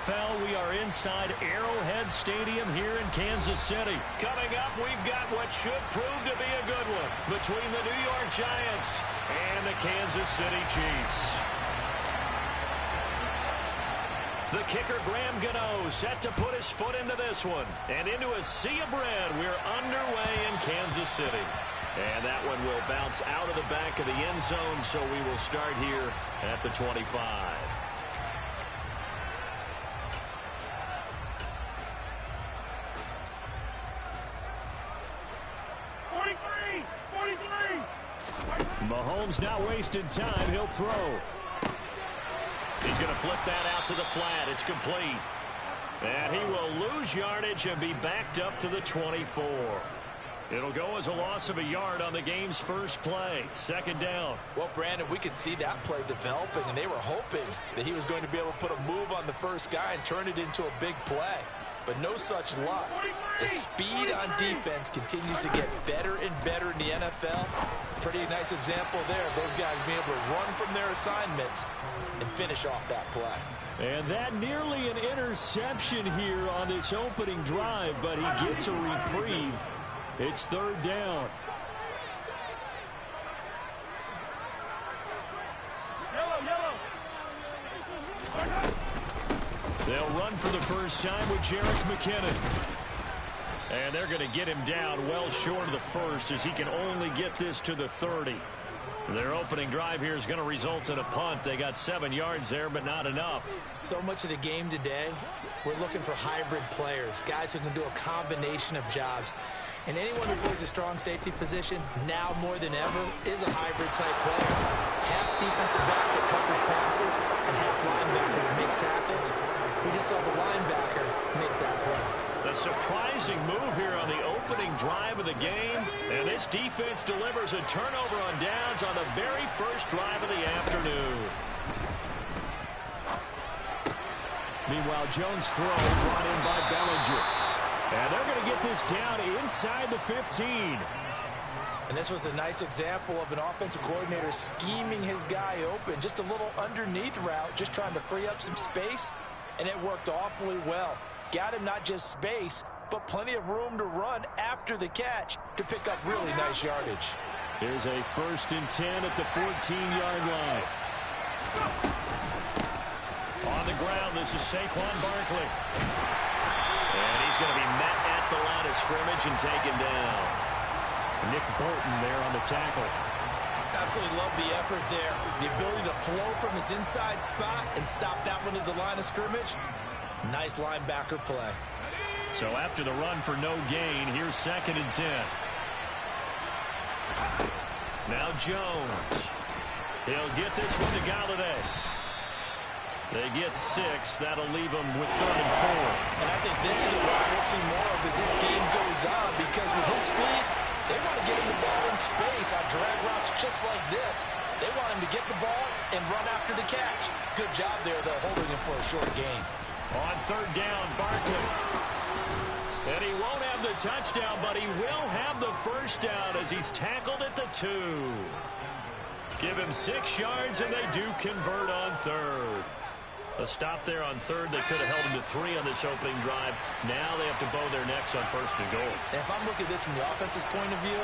NFL, we are inside Arrowhead Stadium here in Kansas City. Coming up, we've got what should prove to be a good one between the New York Giants and the Kansas City Chiefs. The kicker, Graham Gano, set to put his foot into this one. And into a sea of red, we're underway in Kansas City. And that one will bounce out of the back of the end zone, so we will start here at the 25. 43. Mahomes not wasting time. He'll throw. He's going to flip that out to the flat. It's complete. And he will lose yardage and be backed up to the 24. It'll go as a loss of a yard on the game's first play. Second down. Well, Brandon, we could see that play developing, and they were hoping that he was going to be able to put a move on the first guy and turn it into a big play. But no such luck. The speed on defense continues to get better and better in the NFL. Pretty nice example there of those guys being able to run from their assignments and finish off that play. And that nearly an interception here on this opening drive, but he gets a reprieve. It's third down. Yellow. They'll run for the first time with Jerick McKinnon. And they're going to get him down well short of the first as he can only get this to the 30. Their opening drive here is going to result in a punt. They got 7 yards there, but not enough. So much of the game today, we're looking for hybrid players, guys who can do a combination of jobs. And anyone who plays a strong safety position, now more than ever, is a hybrid-type player. Half defensive back that covers passes, and half linebacker that makes tackles. We just saw the linebacker make that play. A surprising move here on the opening drive of the game. And this defense delivers a turnover on downs on the very first drive of the afternoon. Meanwhile, Jones' throw brought in by Bellinger. And they're going to get this down inside the 15. And this was a nice example of an offensive coordinator scheming his guy open. Just a little underneath route, just trying to free up some space. And it worked awfully well. Got him not just space, but plenty of room to run after the catch to pick up really nice yardage. Here's a 1st and 10 at the 14-yard line. On the ground, this is Saquon Barkley. And he's going to be met at the line of scrimmage and taken down. Nick Bolton there on the tackle. Absolutely love the effort there. The ability to flow from his inside spot and stop that one at the line of scrimmage. Nice linebacker play. So after the run for no gain, here's 2nd and 10. Now Jones. He'll get this one to Galladay. They get 6. That'll leave them with 3rd and 4. And I think this is what we'll see more of as this game goes on, because with his speed, they want to get him the ball in space on drag routes just like this. They want him to get the ball and run after the catch. Good job there, though, holding him for a short gain. On 3rd down, Barkley. And he won't have the touchdown, but he will have the first down as he's tackled at the 2. Give him 6 yards, and they do convert on 3rd. A stop there on 3rd. They could have held him to 3 on this opening drive. Now they have to bow their necks on 1st and goal. And if I'm looking at this from the offense's point of view,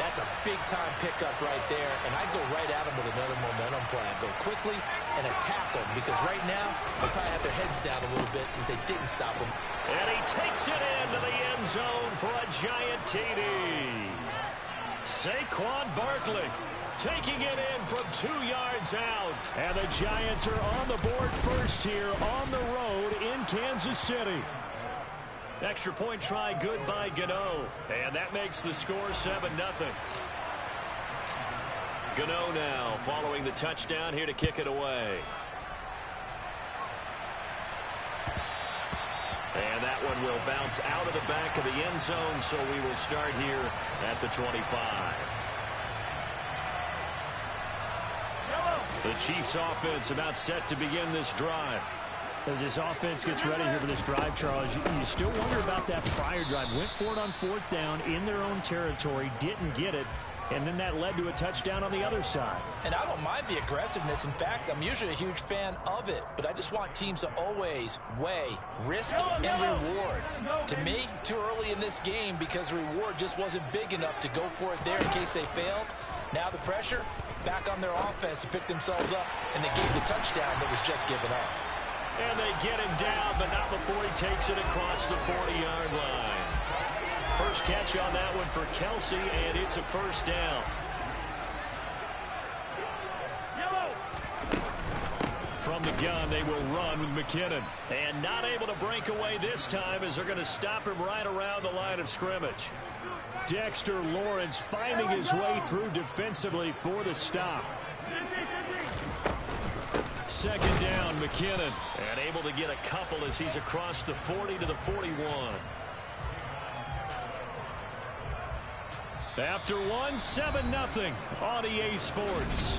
that's a big-time pickup right there. And I go right at him with another momentum play. I go quickly and attack them, because right now they probably have their heads down a little bit since they didn't stop him. And he takes it into the end zone for a giant TD. Saquon Barkley taking it in from 2 yards out. And the Giants are on the board first here on the road in Kansas City. Extra point try good by Gano. And that makes the score 7-0. Gano now following the touchdown here to kick it away. And that one will bounce out of the back of the end zone, so we will start here at the 25. The Chiefs offense about set to begin this drive. As this offense gets ready here for this drive, Charles, you still wonder about that prior drive. Went for it on 4th down in their own territory, didn't get it. and then that led to a touchdown on the other side. And I don't mind the aggressiveness. In fact, I'm usually a huge fan of it. But I just want teams to always weigh risk and reward. To me, too early in this game because the reward just wasn't big enough to go for it there in case they failed. Now the pressure back on their offense to pick themselves up, and they gave the touchdown that was just given up. And they get him down, but not before he takes it across the 40-yard line. First catch on that one for Kelsey, and it's a first down. From the gun, they will run with McKinnon. And not able to break away this time as they're going to stop him right around the line of scrimmage. Dexter Lawrence finding his way through defensively for the stop. Second down, McKinnon. And able to get a couple as he's across the 40 to the 41. After one, 7-0 on EA Sports.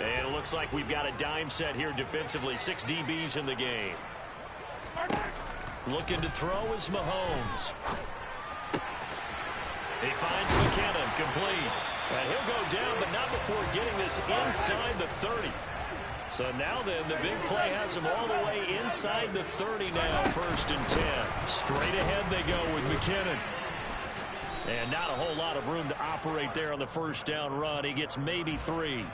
And it looks like we've got a dime set here defensively. 6 DBs in the game. Looking to throw is Mahomes. He finds McKinnon, complete. And he'll go down, but not before getting this inside the 30. So now then, the big play has him all the way inside the 30 now, 1st and 10. Straight ahead they go with McKinnon. And not a whole lot of room to operate there on the first down run. He gets maybe 3.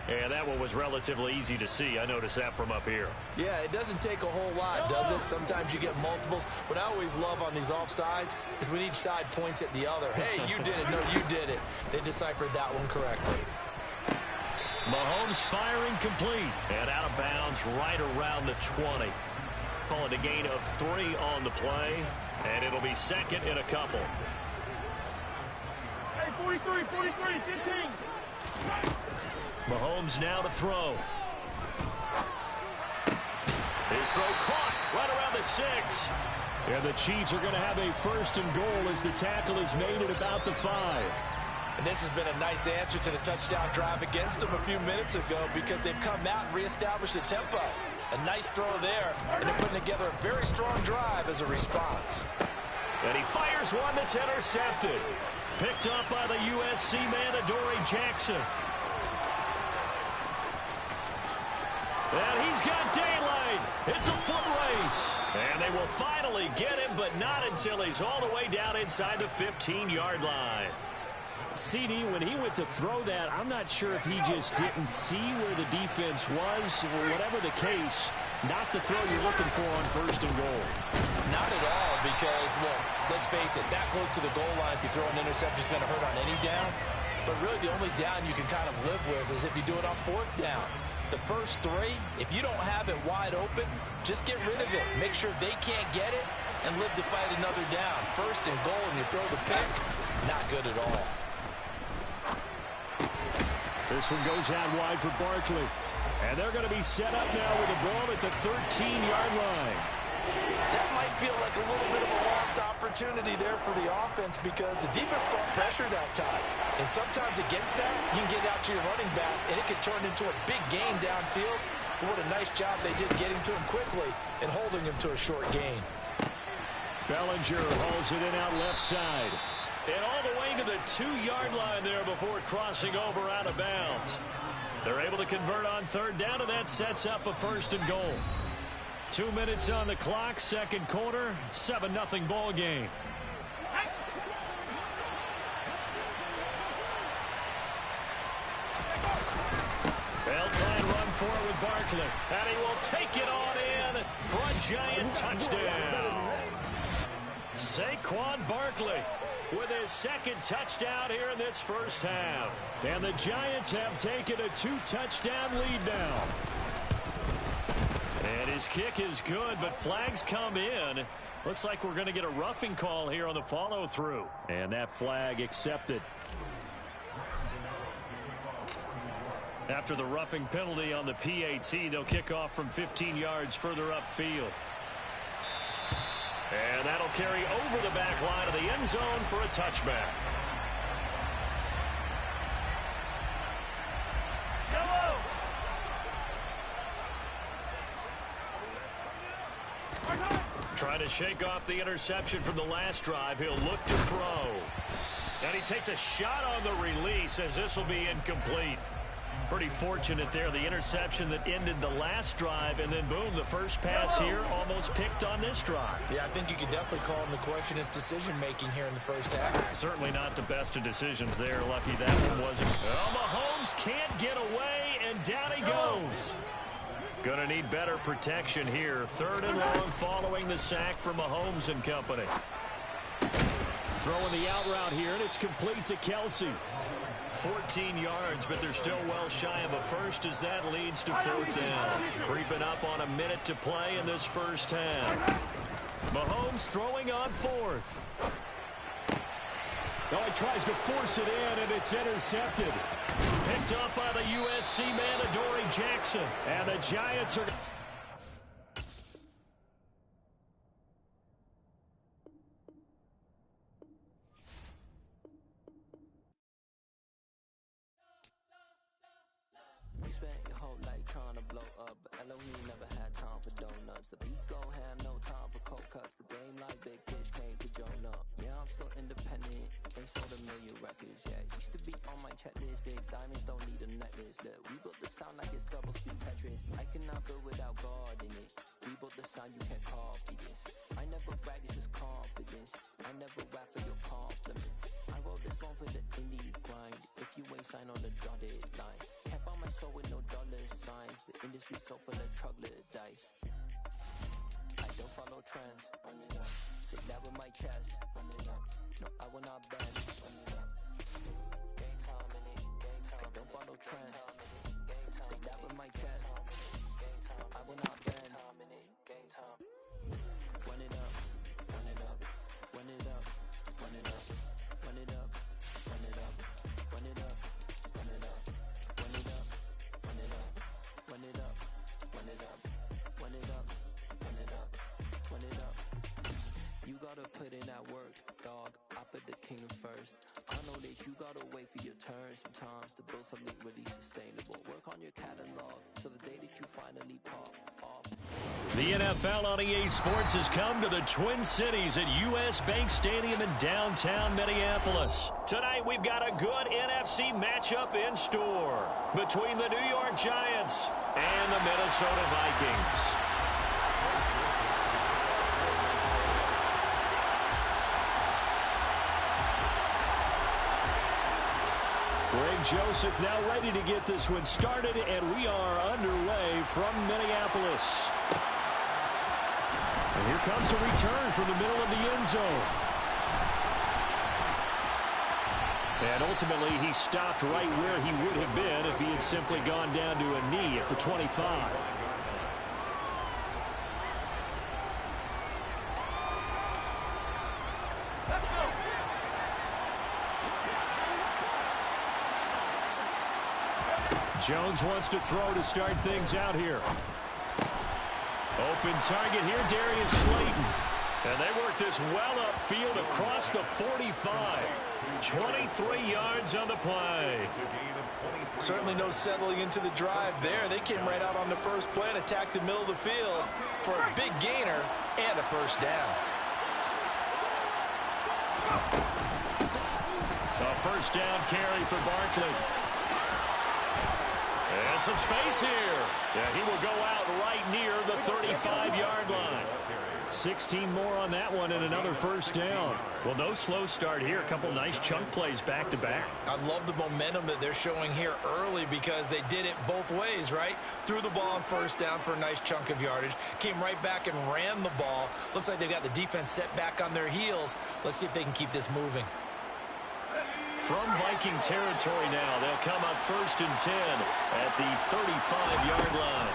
And that one was relatively easy to see. I noticed that from up here. Yeah, it doesn't take a whole lot, does it? Sometimes you get multiples. What I always love on these offsides is when each side points at the other. Hey, you did it. No, you did it. They deciphered that one correctly. Mahomes firing complete. And out of bounds right around the 20. Call it a gain of 3 on the play. And it'll be second and a couple. Hey, 43, 15. Mahomes now to throw. His throw caught right around the 6. And the Chiefs are going to have a 1st and goal as the tackle is made at about the 5. And this has been a nice answer to the touchdown drive against them a few minutes ago because they've come out and reestablished the tempo. A nice throw there, and they're putting together a very strong drive as a response. And he fires one that's intercepted. Picked up by the USC man, Adoree Jackson. And he's got daylight. It's a foot race. And they will finally get him, but not until he's all the way down inside the 15-yard line. CD, when he went to throw that, I'm not sure if he just didn't see where the defense was. Whatever the case, not the throw you're looking for on 1st and goal. Not at all, because, look, let's face it, that close to the goal line, if you throw an interception, it's going to hurt on any down. But really, the only down you can kind of live with is if you do it on 4th down. The first 3, if you don't have it wide open, just get rid of it. Make sure they can't get it and live to fight another down. 1st and goal, and you throw the pick, not good at all. This one goes out wide for Barkley. And they're going to be set up now with the ball at the 13-yard line. That might feel like a little bit of a lost opportunity there for the offense because the defense brought pressure that time. And sometimes against that, you can get out to your running back, and it could turn into a big gain downfield. But what a nice job they did getting to him quickly and holding him to a short gain. Bellinger hauls it in out left side. And all the way to the 2-yard line there before crossing over out of bounds. They're able to convert on 3rd down, and that sets up a 1st and goal. 2 minutes on the clock, 2nd quarter, 7-0 ball game. They'll try and run for it with Barkley. And he will take it on in for a giant touchdown. Saquon Barkley with his 2nd touchdown here in this first half. And the Giants have taken a 2-touchdown lead now. And his kick is good, but flags come in. Looks like we're going to get a roughing call here on the follow-through. And that flag accepted. After the roughing penalty on the PAT, they'll kick off from 15 yards further upfield. And that'll carry over the back line of the end zone for a touchback. Trying to shake off the interception from the last drive. He'll look to throw. And he takes a shot on the release as this will be incomplete. Pretty fortunate there. The interception that ended the last drive, and then boom, the first pass here almost picked on this drive. Yeah, I think you could definitely call him to question his decision-making here in the first half. Certainly not the best of decisions there. Lucky that one wasn't. Oh, Mahomes can't get away, and down he goes. Gonna need better protection here. 3rd and long following the sack from Mahomes and company. Throwing the out route here, and it's complete to Kelsey. 14 yards, but they're still well shy of a first as that leads to 4th down. Creeping up on a minute to play in this first half. Mahomes throwing on 4th. Oh, he tries to force it in, and it's intercepted. Picked up by the USC man, Adoree Jackson. And the Giants are... Spent your whole life trying to blow up, but Elohim never had time for donuts. The beat go ham, no time for cold cuts. The game like big fish came to Jonah. Yeah, I'm still independent. They sold 1 million records. Yeah, used to be on my checklist. Big diamonds don't need a necklace. Look, we built the sound like it's double speed Tetris. I cannot build without God in it. We built the sound, you can't copy this. I never brag, it's just confidence. I never rap for your compliments. I wrote this one for the indie grind. If you ain't signed on the dotted line, can't buy my soul with no dollar signs. The industry so full of troglodytes. I don't follow trends. Say that with my chest. No, I will not bend. Game time in it. I don't follow trends. Say that with my chest. I will not bend. Game time. Run it up. Run it up. Run it up. Run it up. Run it up. Run it up. Run it up. Run it up. Run it up. Run it up. Run it up. Run it up. Run it up. Run it up. Run it up. You gotta put in that work, dog. I put the king first. I know that you gotta wait for your turn sometimes to build something really sustainable. Work on your catalog so the day that you finally pop off. The NFL on EA Sports has come to the Twin Cities at US Bank Stadium in downtown Minneapolis. Tonight we've got a good NFC matchup in store between the New York Giants and the Minnesota Vikings. Greg Joseph now ready to get this one started, and we are underway from Minneapolis. And here comes a return from the middle of the end zone. And ultimately, he stopped right where he would have been if he had simply gone down to a knee at the 25. Jones wants to throw to start things out here. Open target here, Darius Slayton. And they work this well upfield across the 45. 23 yards on the play. Certainly no settling into the drive there. They came right out on the first play and attacked the middle of the field for a big gainer and a first down. A first down carry for Barkley. And some space here. Yeah, he will go out right near the 35-yard line. 16 more on that one and another first down. Well, no slow start here. A couple nice chunk plays back-to-back. I love the momentum that they're showing here early because they did it both ways, right? Threw the ball on first down for a nice chunk of yardage. Came right back and ran the ball. Looks like they've got the defense set back on their heels. Let's see if they can keep this moving. From Viking territory now, they'll come up 1st and 10 at the 35-yard line.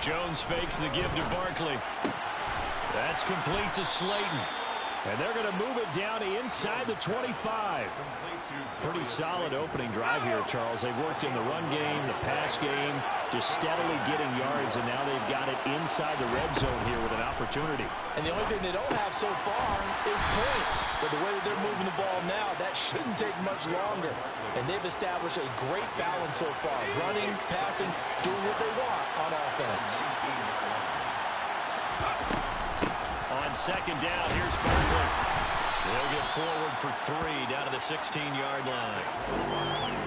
Jones fakes the give to Barkley. That's complete to Slayton. And they're going to move it down to inside the 25. Pretty solid opening drive here, Charles. They've worked in the run game, the pass game, just steadily getting yards, and now they've got it inside the red zone here with an opportunity. And the only thing they don't have so far is points. But the way that they're moving the ball now, that shouldn't take much longer. And they've established a great balance so far. Running, passing, doing what they want on offense. On second down. Here's Barkley. They'll get forward for 3 down to the 16-yard line.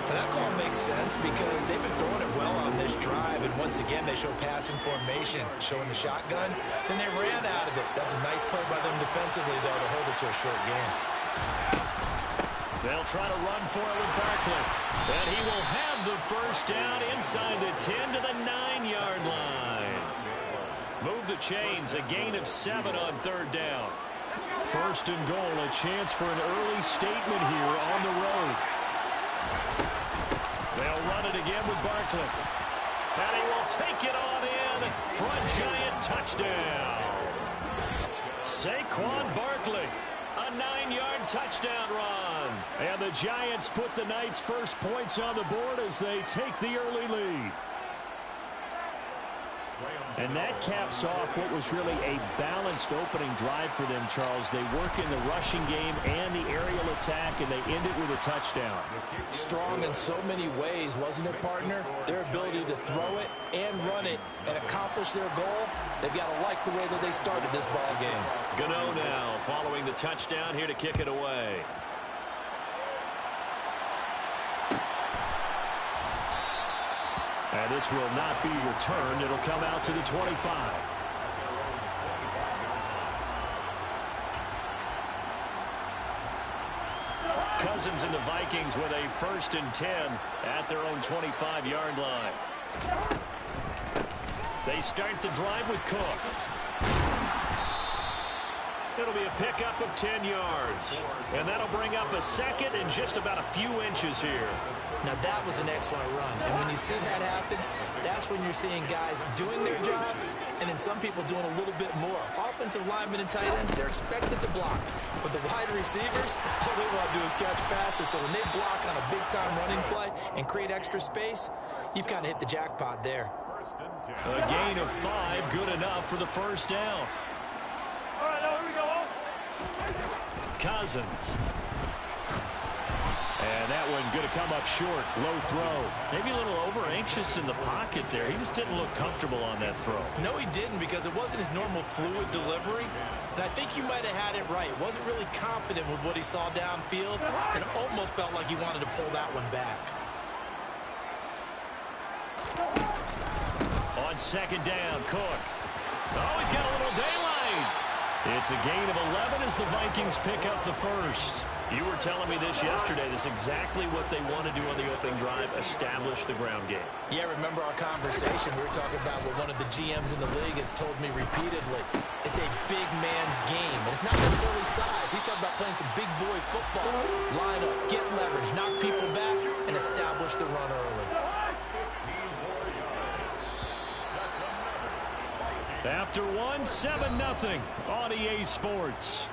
And that call makes sense because they've been throwing it well on this drive, and once again they show passing formation, showing the shotgun. Then they ran out of it. That's a nice play by them defensively, though, to hold it to a short game. They'll try to run for it with Barkley. And he will have the first down inside the 10 to the 9-yard line. Move the chains, a gain of 7 on third down. First and goal, a chance for an early statement here on the road. They'll run it again with Barkley. And he will take it on in for a Giant touchdown. Saquon Barkley, a 9-yard touchdown run. And the Giants put the Knights' first points on the board as they take the early lead. And that caps off what was really a balanced opening drive for them, Charles. They work in the rushing game and the aerial attack, and they end it with a touchdown. Strong in so many ways, wasn't it, partner? Their ability to throw it and run it and accomplish their goal, they've got to like the way that they started this ball game. Gano now following the touchdown here to kick it away. And this will not be returned. It'll come out to the 25. Cousins and the Vikings with a 1st and 10 at their own 25-yard line. They start the drive with Cook. It'll be a pickup of 10 yards. And that'll bring up a second and just about a few inches here. Now, that was an excellent run. And when you see that happen, that's when you're seeing guys doing their job and then some people doing a little bit more. Offensive linemen and tight ends, they're expected to block. But the wide receivers, all they want to do is catch passes. So when they block on a big-time running play and create extra space, you've kind of hit the jackpot there. A gain of 5, good enough for the first down. All right, now here we go. Cousins. And that one going to come up short. Low throw. Maybe a little over-anxious in the pocket there. He just didn't look comfortable on that throw. No, he didn't, because it wasn't his normal fluid delivery. And I think you might have had it right. Wasn't really confident with what he saw downfield and almost felt like he wanted to pull that one back. On second down, Cook. Oh, he's got a little daylight. It's a gain of 11 as the Vikings pick up the first. You were telling me this yesterday. This is exactly what they want to do on the opening drive, establish the ground game. Yeah, remember our conversation. We were talking about what one of the GMs in the league has told me repeatedly. It's a big man's game, and it's not necessarily size. He's talking about playing some big boy football. Line up, get leverage, knock people back, and establish the run early. After one, 7-0 on EA Sports.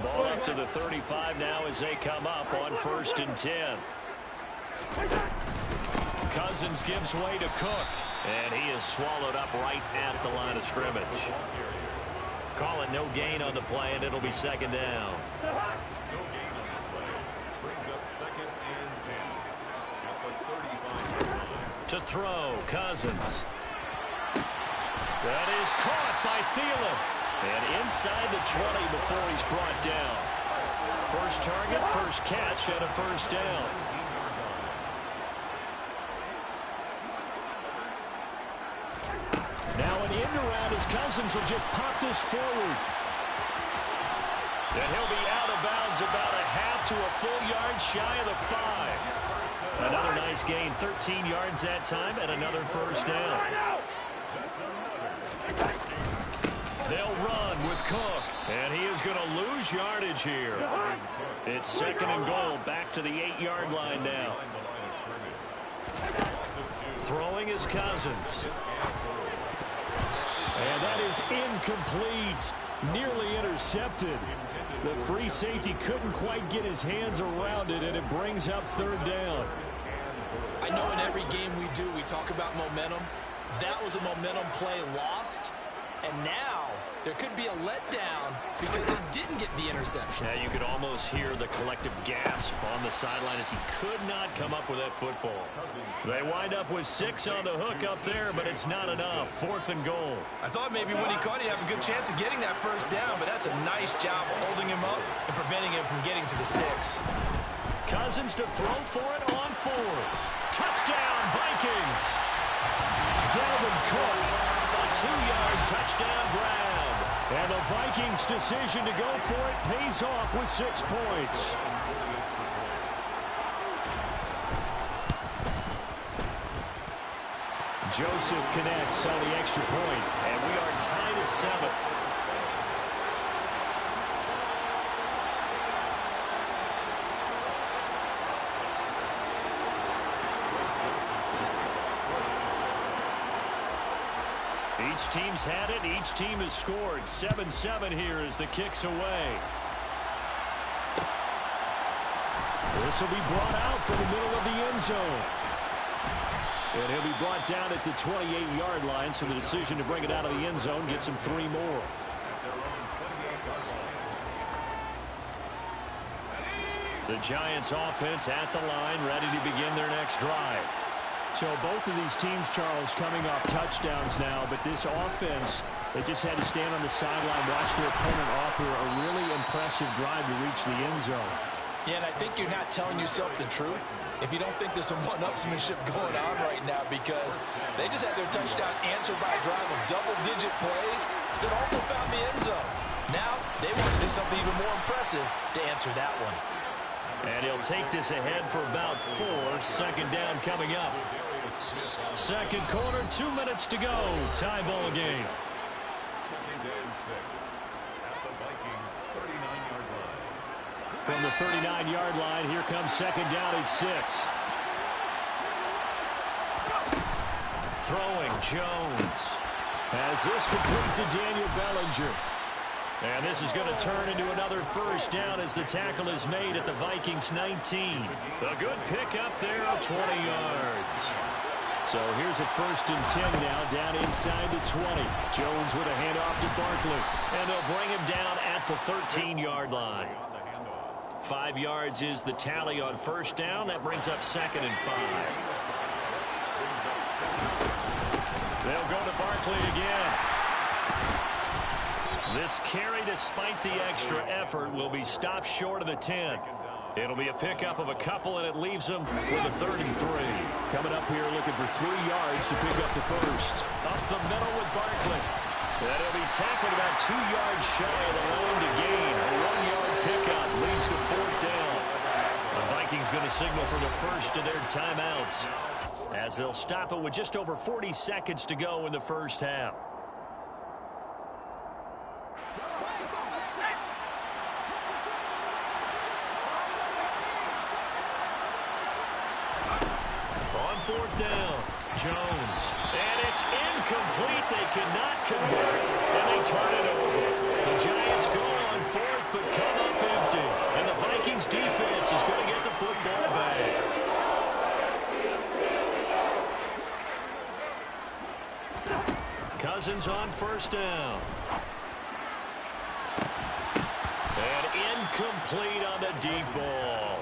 Ball up to the 35 now as they come up on 1st and 10. Cousins gives way to Cook, and he is swallowed up right at the line of scrimmage. Call it no gain on the play, and it'll be second down. To throw, Cousins. That is caught by Thielen. And inside the 20 before he's brought down. First target, first catch, and a first down. Now an end around as Cousins will just pop this forward. And he'll be out of bounds about a half to a full yard shy of the 5. Another nice gain, 13 yards that time, and another first down. They'll run with Cook, and he is going to lose yardage here. It's second and goal, back to the 8-yard line now. Throwing is Cousins. And that is incomplete. Nearly intercepted. The free safety couldn't quite get his hands around it, and it brings up third down. I know in every game we do, we talk about momentum. That was a momentum play lost. And now there could be a letdown because they didn't get the interception. Yeah, you could almost hear the collective gasp on the sideline as he could not come up with that football. They wind up with 6 on the hook up there, but it's not enough. 4th and goal. I thought maybe when he caught it, he'd have a good chance of getting that first down, but that's a nice job of holding him up and preventing him from getting to the sticks. Cousins to throw for it on 4th. Touchdown, Vikings. Dalvin Cook, a 2-yard touchdown grab. And the Vikings' decision to go for it pays off with 6 points. Joseph connects on the extra point, and we are tied at 7. Each team's had it. Each team has scored. 7-7 here as the kick's away. This will be brought out from the middle of the end zone. And he'll be brought down at the 28-yard line, so the decision to bring it out of the end zone gets him 3 more. The Giants offense at the line, ready to begin their next drive. So both of these teams, Charles, coming off touchdowns now, but this offense, they just had to stand on the sideline, watch their opponent offer a really impressive drive to reach the end zone. Yeah, and I think you're not telling yourself the truth if you don't think there's some one-upsmanship going on right now, because they just had their touchdown answered by a drive of double-digit plays that also found the end zone. Now they want to do something even more impressive to answer that one. And he'll take this ahead for about 4. 2nd down coming up. 2nd quarter, 2 minutes to go. Tie ball game. 2nd and 6 at the Vikings 39-yard line. From the 39-yard line, here comes 2nd down at 6. Throwing, Jones. As this complete to Daniel Bellinger. And this is going to turn into another 1st down as the tackle is made at the Vikings 19. A good pick up there of 20 yards. So here's a 1st and 10 now, down inside the 20. Jones with a handoff to Barkley. And they'll bring him down at the 13-yard line. 5 yards is the tally on 1st down. That brings up 2nd and 5. They'll go to Barkley again. This carry, despite the extra effort, will be stopped short of the 10. It'll be a pickup of a couple, and it leaves them with a 3rd and 3. Coming up here looking for 3 yards to pick up the 1st. Up the middle with Barkley. And he'll be tackled about 2 yards shy of the line to gain. A 1-yard pickup leads to 4th down. The Vikings going to signal for the first of their timeouts, as they'll stop it with just over 40 seconds to go in the 1st half. On 4th down, Jones. And it's incomplete. They cannot convert, and they turn it over. The Giants go on 4th, but come up empty. And the Vikings defense is going to get the football back. Cousins on 1st down. And incomplete on the deep ball.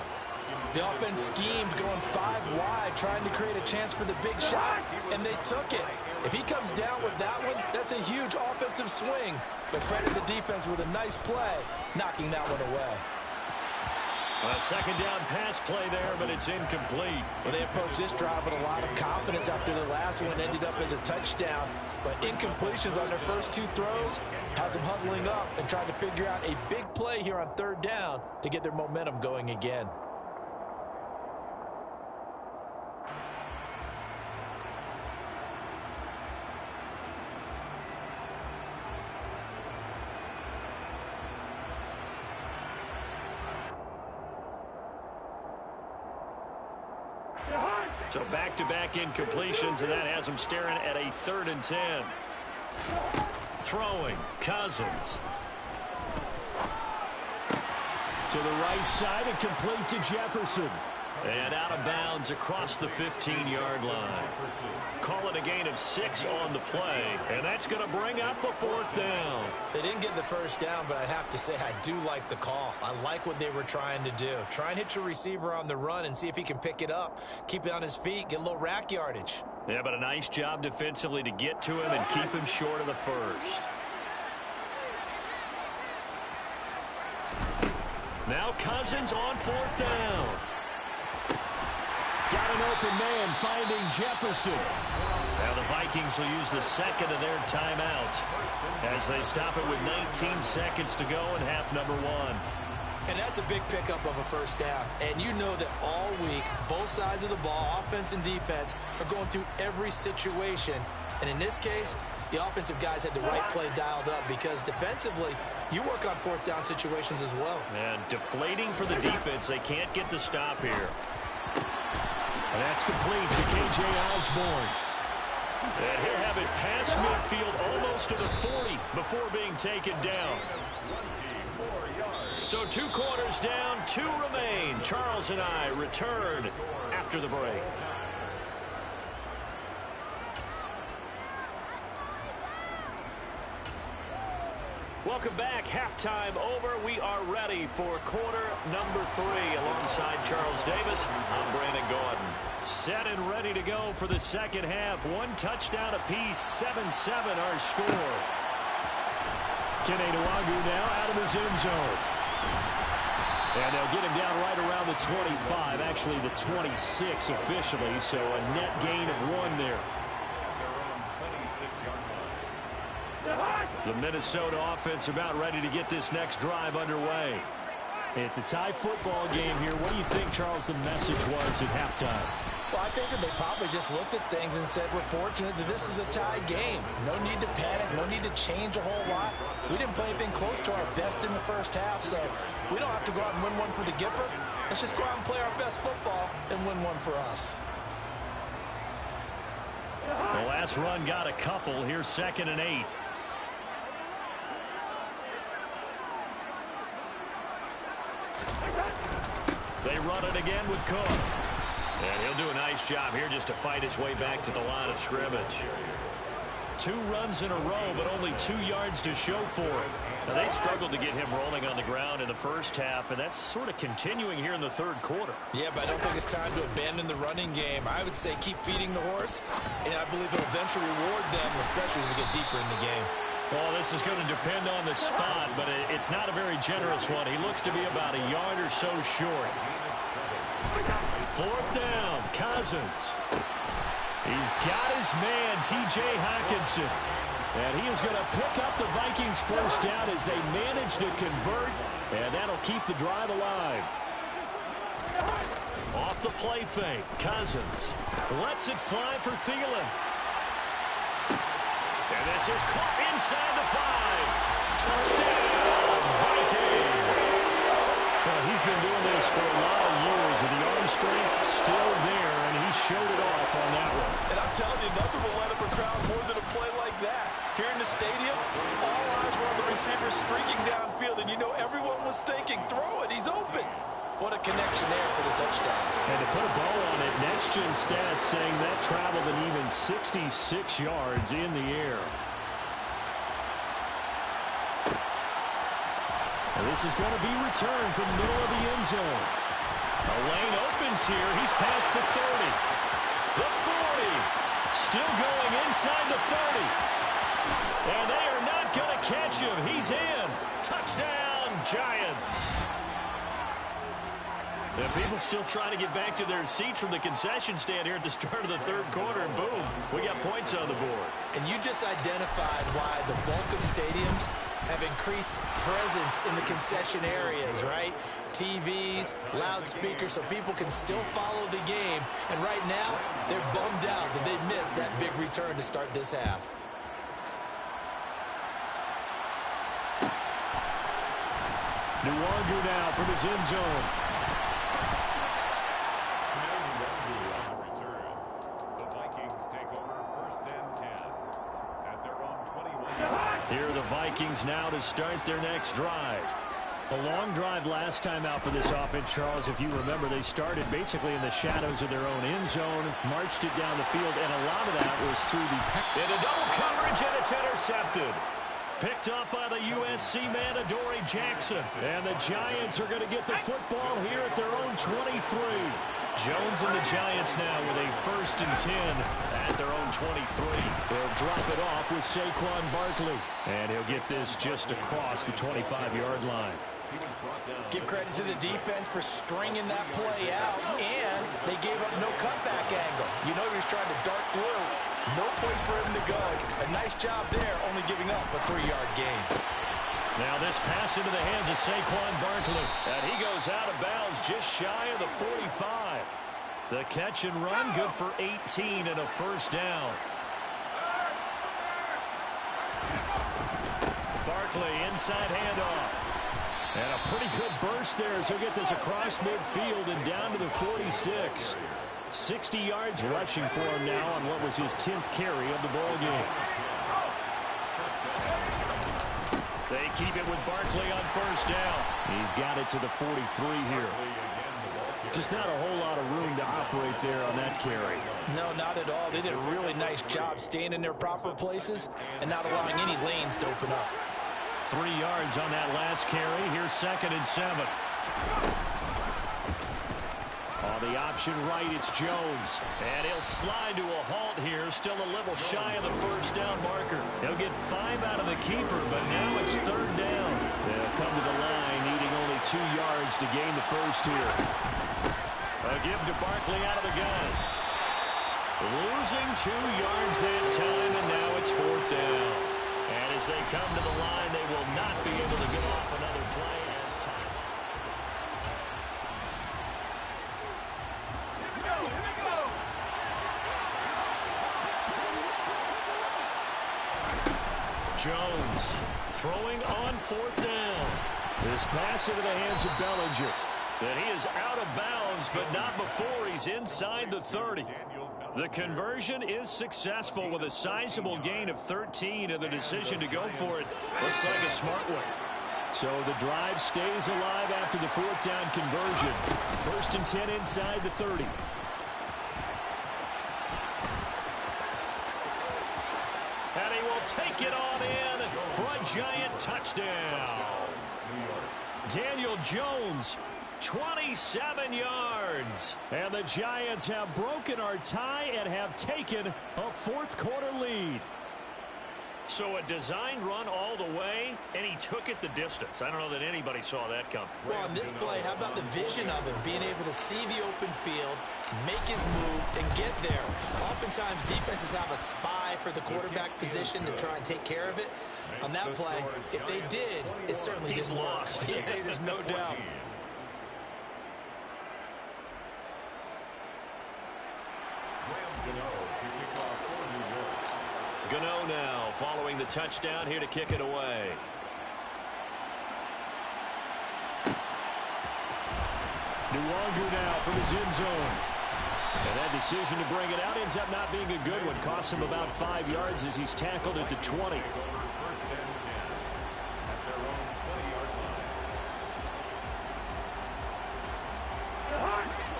The offense schemed going 5 wide, trying to create a chance for the big shot, and they took it. If he comes down with that one, that's a huge offensive swing. But credit the defense with a nice play, knocking that one away. A 2nd down pass play there, but it's incomplete. Well, they approached this drive with a lot of confidence after the last one ended up as a touchdown. But incompletions on their first 2 throws has them huddling up and trying to figure out a big play here on 3rd down to get their momentum going again. So back-to-back incompletions, and that has them staring at a 3rd and 10. Throwing, Cousins. To the right side and complete to Jefferson. And out of bounds across the 15-yard line. Call it a gain of 6 on the play, and that's going to bring up the 4th down. They didn't get the first down, but I have to say I do like the call. I like what they were trying to do. Try and hit your receiver on the run and see if he can pick it up. Keep it on his feet, get a little rack yardage. Yeah, but a nice job defensively to get to him and keep him short of the first. Now Cousins on 4th down. Got an open man finding Jefferson. Now the Vikings will use the second of their timeouts as they stop it with 19 seconds to go in half number 1. And that's a big pickup of a first down. And you know that all week, both sides of the ball, offense and defense, are going through every situation. And in this case, the offensive guys had the right play dialed up because defensively, you work on 4th down situations as well. And deflating for the defense. They can't get the stop here. And that's complete to K.J. Osborne. And he'll have it past midfield almost to the 40 before being taken down. So 2 quarters down, 2 remain. Charles and I return after the break. Welcome back. Halftime over. We are ready for quarter number 3 alongside Charles Davis. I'm Brandon Gordon. Set and ready to go for the second half. 1 touchdown apiece. 7-7 our score. Kene Nwangwu now out of his end zone. And they'll get him down right around the 25. Actually the 26 officially. So a net gain of 1 there. The Minnesota offense about ready to get this next drive underway. It's a tie football game here. What do you think, Charles, the message was at halftime? Well, I think that they probably just looked at things and said, we're fortunate that this is a tie game. No need to panic, no need to change a whole lot. We didn't play anything close to our best in the first half, so we don't have to go out and win one for the Gipper. Let's just go out and play our best football and win one for us. The last run got a couple. Here's 2nd and 8. They run it again with Cook. And he'll do a nice job here just to fight his way back to the line of scrimmage. 2 runs in a row, but only 2 yards to show for him. Now, they struggled to get him rolling on the ground in the first half, and that's sort of continuing here in the 3rd quarter. Yeah, but I don't think it's time to abandon the running game. I would say keep feeding the horse, and I believe it'll eventually reward them, especially as we get deeper in the game. Well, this is going to depend on the spot, but it's not a very generous one. He looks to be about a yard or so short. 4th down, Cousins. He's got his man, T.J. Hockenson. And he is going to pick up the Vikings' first down as they manage to convert, and that'll keep the drive alive. Off the play fake, Cousins lets it fly for Thielen. And this is caught inside the 5. Touchdown, Vikings. Well, he's been doing this for a lot of years, and the arm strength still there, and he showed it off on that one. And I'm telling you, nothing will light up a crowd more than a play like that. Here in the stadium, all eyes were on the receiver streaking downfield, and you know everyone was thinking, throw it, he's open. What a connection there for the touchdown. And to put a bow on it, Next Gen Stats saying that traveled an even 66 yards in the air. And this is going to be returned from the middle of the end zone. A lane opens here. He's past the 30. The 40. Still going inside the 30. And they are not going to catch him. He's in. Touchdown, Giants. And people still trying to get back to their seats from the concession stand here at the start of the 3rd quarter, and boom, we got points on the board. And you just identified why the bulk of stadiums have increased presence in the concession areas, right? TVs, loudspeakers, so people can still follow the game. And right now, they're bummed out that they missed that big return to start this half. Nwangwu now from his end zone. Here are the Vikings now to start their next drive. A long drive last time out for this offense, Charles. If you remember, they started basically in the shadows of their own end zone, marched it down the field, and a lot of that was through the... Into double coverage, and it's intercepted. Picked up by the USC man, Adoree Jackson. And the Giants are going to get the football here at their own 23. Jones and the Giants now with a 1st and 10 at their own 23. They'll drop it off with Saquon Barkley. And he'll get this just across the 25-yard line. Give credit to the defense for stringing that play out, and they gave up no cutback angle. You know he was trying to dart through. No place for him to go. A nice job there, only giving up a 3-yard gain. Now this pass into the hands of Saquon Barkley. And he goes out of bounds just shy of the 45. The catch and run, good for 18 and a 1st down. Barkley, inside handoff. And a pretty good burst there as he'll get this across midfield and down to the 46. 60 yards rushing for him now on what was his 10th carry of the ball game. They keep it with Barkley on 1st down. He's got it to the 43 here. Just not a whole lot of room to operate there on that carry. No, not at all. They did a really nice job staying in their proper places and not allowing any lanes to open up. 3 yards on that last carry. Here's 2nd and 7. On the option right, it's Jones. And he'll slide to a halt here. Still a little shy of the 1st down marker. He'll get 5 out of the keeper, but now it's 3rd down. They'll come to the line, needing only 2 yards to gain the 1st here. A give to Barkley out of the gun. Losing 2 yards that time, and now it's 4th down. And as they come to the line, they will not be able to get off another play as time. Jones throwing on 4th down. This pass into the hands of Bellinger. And he is out of bounds, but not before he's inside the 30. The conversion is successful with a sizable gain of 13, and the decision to go for it looks like a smart one. So the drive stays alive after the 4th down conversion. 1st and 10 inside the 30. And he will take it on in for a giant touchdown. Daniel Jones, 27 yards. And the Giants have broken our tie and have taken a 4th quarter lead. So a designed run all the way, and he took it the distance. I don't know that anybody saw that come. Well, on this play, how about the vision of him, being able to see the open field, make his move, and get there. Oftentimes, defenses have a spy for the quarterback position to try and take care of it. On that play, if they did, it certainly didn't work. Lost. Yeah, there's no doubt. Gano now following the touchdown here to kick it away. Nwogu now from his end zone. And that decision to bring it out ends up not being a good one. Costs him about 5 yards as he's tackled at the 20.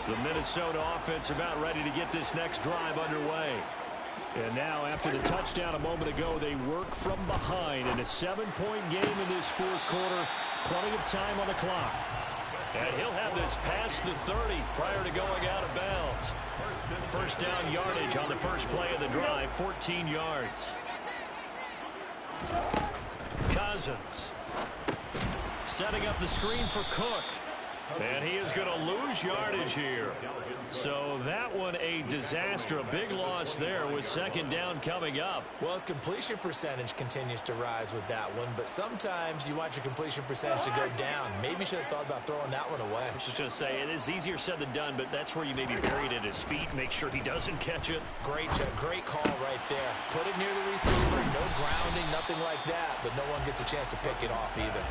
The Minnesota offense about ready to get this next drive underway. And now, after the touchdown a moment ago, they work from behind in a 7-point game in this 4th quarter. Plenty of time on the clock. And he'll have this past the 30 prior to going out of bounds. 1st down yardage on the first play of the drive, 14 yards. Cousins setting up the screen for Cook. And he is going to lose yardage here. So that one a disaster. A big loss there with 2nd down coming up. Well, his completion percentage continues to rise with that one, but sometimes you want your completion percentage to go down. Maybe you should have thought about throwing that one away. I was just going to say, it is easier said than done, but that's where you maybe bury it at his feet, make sure he doesn't catch it. Great call right there. Put it near the receiver, no grounding, nothing like that, but no one gets a chance to pick it off either.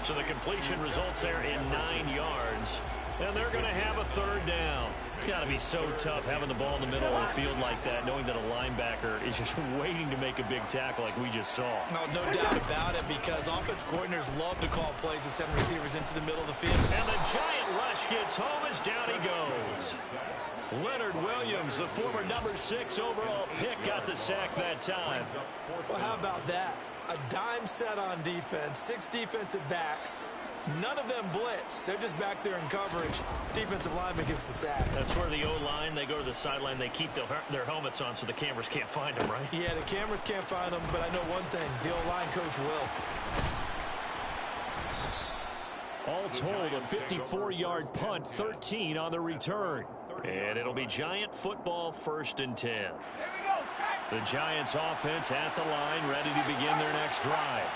So the completion results there in 9 yards. And they're going to have a third down. It's got to be so tough having the ball in the middle of the field like that, knowing that a linebacker is just waiting to make a big tackle like we just saw. No doubt about it, because offense coordinators love to call plays and send receivers into the middle of the field. And the giant rush gets home as down he goes. Leonard Williams, the former number 6 overall pick, got the sack that time. Well, how about that? A dime set on defense, 6 defensive backs. None of them blitz. They're just back there in coverage. Defensive lineman gets the sack. That's where the O-line, they go to the sideline, they keep their helmets on so the cameras can't find them, right? Yeah, the cameras can't find them, but I know one thing. The O-line coach will. All told, a 54-yard punt, 13 on the return. And it'll be Giant football, 1st and 10. The Giants offense at the line, ready to begin their next drive.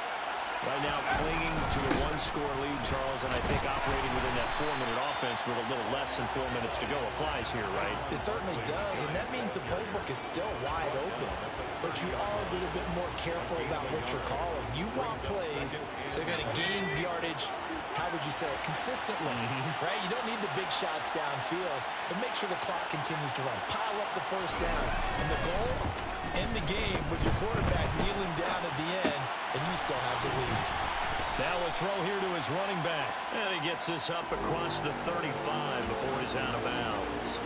Right now clinging to a 1-score lead, Charles, and I think operating within that 4-minute offense with a little less than 4 minutes to go applies here, right? It certainly does, and that means the playbook is still wide open. But you are a little bit more careful about what you're calling. You want plays that are going to gain yardage, how would you say it, consistently, right? You don't need the big shots downfield, but make sure the clock continues to run. Pile up the first downs. And the goal, end the game with your quarterback kneeling down at the end, and you still have the lead. Now a throw here to his running back. And he gets this up across the 35 before he's out of bounds.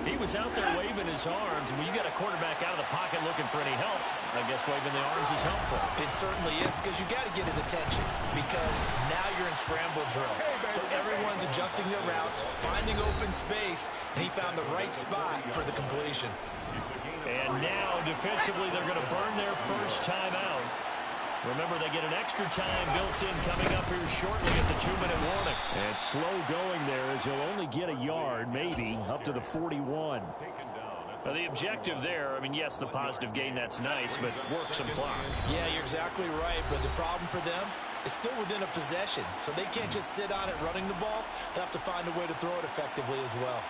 He was out there waving his arms. When you got a quarterback out of the pocket looking for any help, I guess waving the arms is helpful. It certainly is, because you got to get his attention, because now you're in scramble drill. So everyone's adjusting their routes, finding open space, and he found the right spot for the completion. And now defensively they're going to burn their first timeout. Remember, they get an extra time built in coming up here shortly at the 2-minute warning. And slow going there as he'll only get a yard, maybe, up to the 41. Now, the objective there, I mean, yes, the positive gain, that's nice, but work some clock. Yeah, you're exactly right, but the problem for them is still within a possession, so they can't just sit on it running the ball. They'll have to find a way to throw it effectively as well.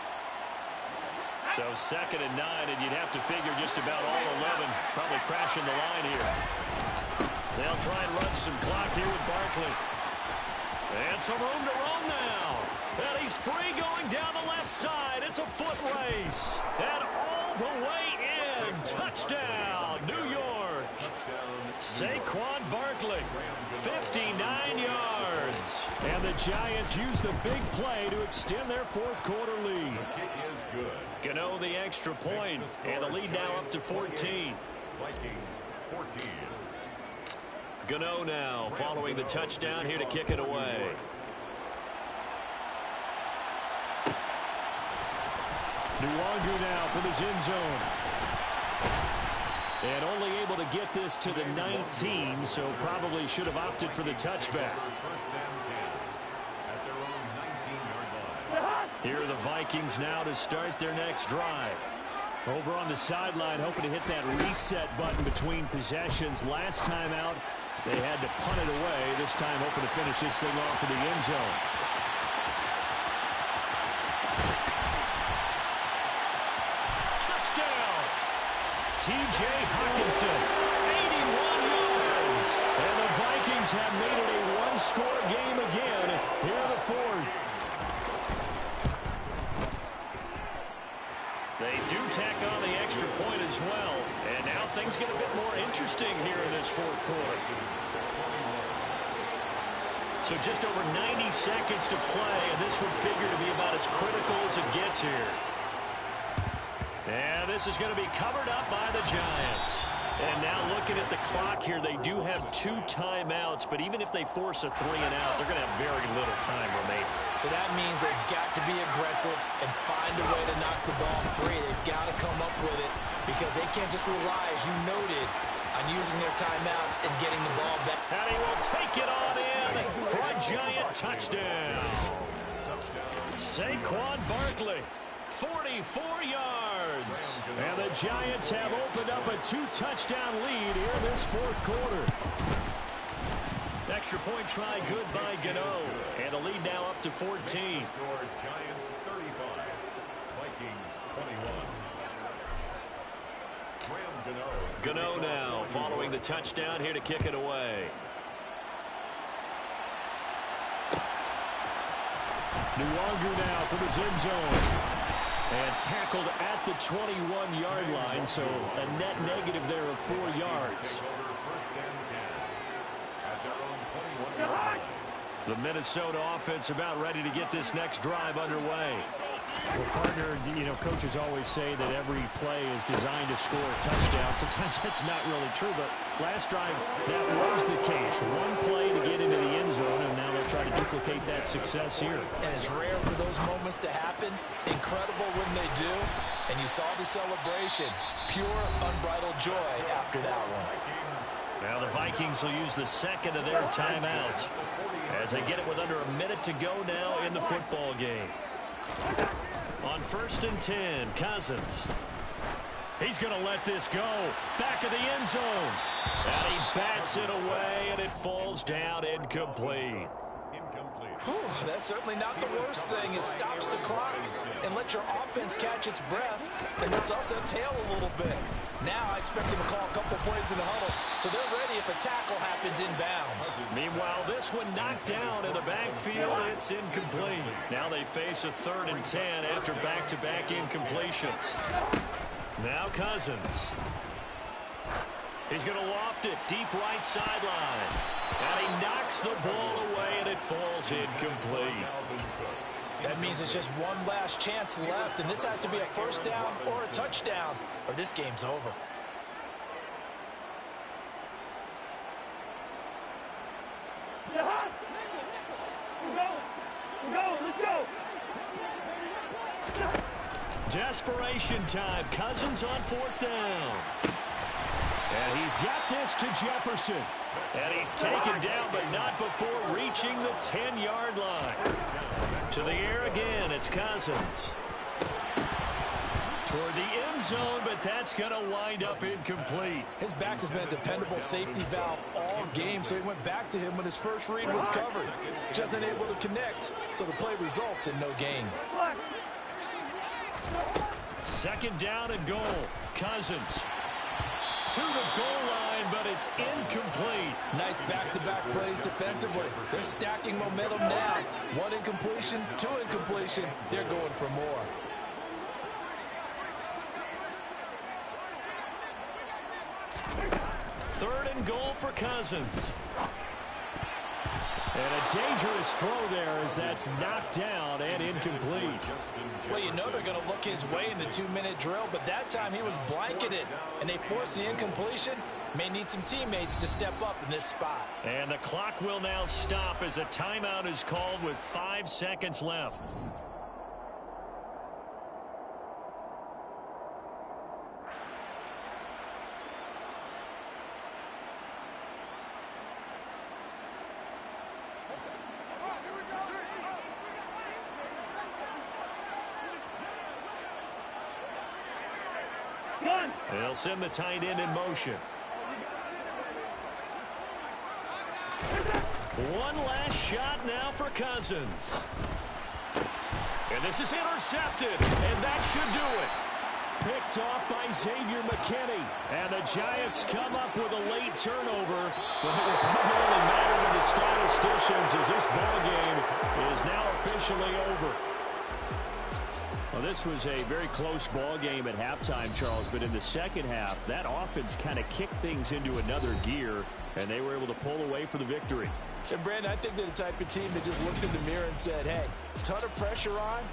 So 2nd and 9, and you'd have to figure just about all 11 probably crashing the line here. They'll try and run some clock here with Barkley. And some room to run now. And he's free going down the left side. It's a foot race. And all the way in. Touchdown, New York. Saquon Barkley, 59 yards. And the Giants use the big play to extend their 4th quarter lead. Gano the extra point, and the lead now up to 14. Vikings 14. Gano now following the touchdown here to kick it away. Nwangwu now from his end zone. And only able to get this to the 19, so probably should have opted for the touchback. First and 10 at their own 19-yard line. Here are the Vikings now to start their next drive. Over on the sideline, hoping to hit that reset button between possessions. Last time out, they had to punt it away. This time hoping to finish this thing off in the end zone. Touchdown! T.J. Hockenson, 81 yards. And the Vikings have made it a 1-score game again here in the 4th. They do tack on the extra point as well. And now things get a bit more interesting here in this 4th quarter. So just over 90 seconds to play, and this would figure to be about as critical as it gets here. And this is going to be covered up by the Giants. And now looking at the clock here, they do have 2 timeouts, but even if they force a 3-and-out, they're going to have very little time remaining. So that means they've got to be aggressive and find a way to knock the ball free. They've got to come up with it, because they can't just rely, as you noted, on using their timeouts and getting the ball back. And he will take it on in for a Giant touchdown. Saquon Barkley, 44 yards. And the Giants have opened up a 2-touchdown lead here in this 4th quarter. Extra point try good by Gano. And the lead now up to 14. Score Giants 35, Vikings 21. Gano now following the touchdown here to kick it away. Nwangwu now from his end zone. And tackled at the 21-yard line, so a net negative there of 4 yards. The Minnesota offense about ready to get this next drive underway. Well, partner, coaches always say that every play is designed to score a touchdown. Sometimes that's not really true, but last drive, that was the case. One play to get into the end zone, and now they'll try to duplicate that success here. And it's rare for those moments to happen. Incredible when they do. And you saw the celebration. Pure, unbridled joy after that one. Now the Vikings will use the second of their timeouts as they get it with under a minute to go now in the football game. On 1st and 10, Cousins. He's going to let this go. Back of the end zone. And he bats it away, and it falls down incomplete. Whew, that's certainly not the worst thing. It stops the clock and lets your offense catch its breath, and lets us exhale a little bit. Now I expect them to call a couple plays in the huddle, so they're ready if a tackle happens inbounds. Meanwhile, this one knocked down in the backfield. It's incomplete. Now they face a 3rd and 10 after back-to-back incompletions. Now Cousins. He's going to loft it deep right sideline. And he knocks the ball away, and it falls incomplete. That means it's just one last chance left, and this has to be a first down or a touchdown, or this game's over. Let's go. Desperation time. Cousins on 4th down. And he's got this to Jefferson. And he's taken down, but not before reaching the 10-yard line. To the air again, it's Cousins. Toward the end zone, but that's going to wind up incomplete. His back has been a dependable safety valve all game, so he went back to him when his first read was covered. Just unable to connect, so the play results in no gain. 2nd down and goal. Cousins to the goal line, but it's incomplete. Nice back-to-back plays defensively. They're stacking momentum now. 1 incompletion, 2 incompletion. They're going for more. Third and goal for Cousins. And a dangerous throw there as that's knocked down and incomplete. Well, you know they're going to look his way in the 2-minute drill, but that time he was blanketed, and they forced the incompletion. May need some teammates to step up in this spot. And the clock will now stop as a timeout is called with 5 seconds left. They'll send the tight end in motion. One last shot now for Cousins. And this is intercepted, and that should do it. Picked off by Xavier McKinney. And the Giants come up with a late turnover, but it will probably only matter to the statisticians as this ball game is now officially over. Well, this was a very close ball game at halftime, Charles, but in the second half, that offense kind of kicked things into another gear, and they were able to pull away for the victory. And, Brandon, I think they're the type of team that just looked in the mirror and said, hey, ton of pressure on,